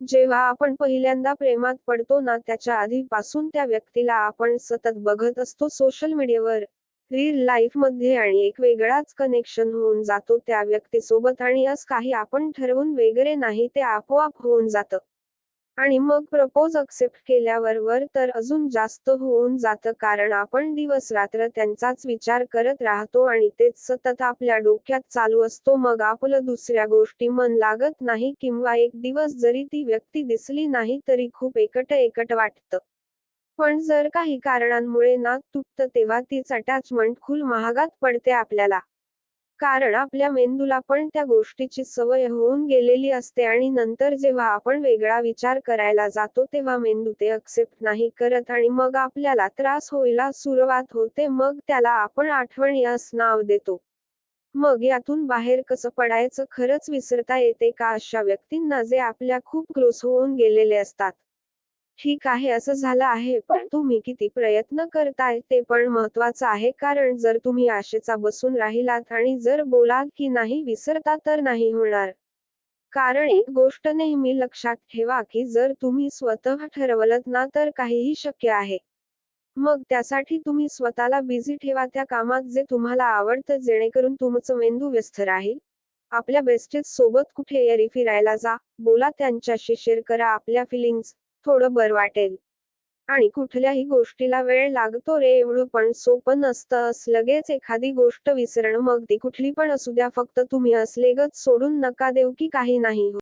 जेव्हा आपण पहिल्यांदा प्रेमात पडतो ना, त्याच्या आधीपासून त्या व्यक्तीला आपण सतत बघत असतो सोशल मीडियावर, रिअल लाईफमध्ये आणि एक वेगळाच कनेक्शन होऊन जातो त्या व्यक्तीसोबत आणि असं काही आपण ठरवून वगैरे नाही, ते आपोआप होऊन जातं. आणि मग प्रपोज एक्सेप्ट केल्यावर तर अजून जास्त होऊन जातं, कारण आपण दिवस-रात्र त्यांचाच विचार करत राहतो आणि तेच सतत आपल्या डोक्यात चालू असतो. मग आपलं दुसऱ्या गोष्टी मन लागत नाही किंवा एक दिवस जरी ती व्यक्ती दिसली नाही तरी खूप एकटं-एकटं वाटतं. पण जर काही कारणांमुळे नातं तुटतं तेव्हा तीच अटॅचमेंट खूप महागात पडते आपल्याला. कारण आपल्या मेंदूला पण त्या गोष्टीची सवय होऊन गेलेली असते आणि नंतर जेव्हा आपण वेगळा विचार करायला जातो तेव्हा मेंदू ते एक्सेप्ट नाही करत आणि मग आपल्याला त्रास व्हायला सुरुवात होते. मग त्याला आपण आठवणी असं नाव देतो. मग यातून बाहेर कसं पडायचं, खरंच विसरता येते का अशा व्यक्तींना जे आपल्या खूप क्लोज होऊन गेलेले असतात? ठीक आहे, असं झालं आहे, पण तुम्ही किती प्रयत्न करताय ते पण महत्त्वाचं आहे, कारण जर तुम्ही आशेचा बसून राहिलात आणि जर बोलाल की नाही विसरता तर नाही होणार. कारण एक गोष्ट नेहमी लक्षात ठेवा की जर तुम्ही स्वतः ठरवलंत ना तर काहीही शक्य आहे. मग त्यासाठी तुम्ही स्वतःला बिझी ठेवा त्या कामात जे तुम्हाला आवडतं, जेणेकरून तुमचं मेंदू व्यस्त राहील. आपल्या बेस्टीज सोबत कुठेतरी फिरायला जा, बोला त्यांच्याशी, शेअर करा आपल्या फीलिंग्ज, थोडं बरं वाटेल. आणि कुठल्याही गोष्टीला वेळ लागतो रे, एवढं पण सोपं नसतं लगेच एखादी गोष्ट विसरणं, मग ती कुठली पण असू द्या, फक्त तुम्ही लगेच सोडून नका देऊ की काही नाही होत.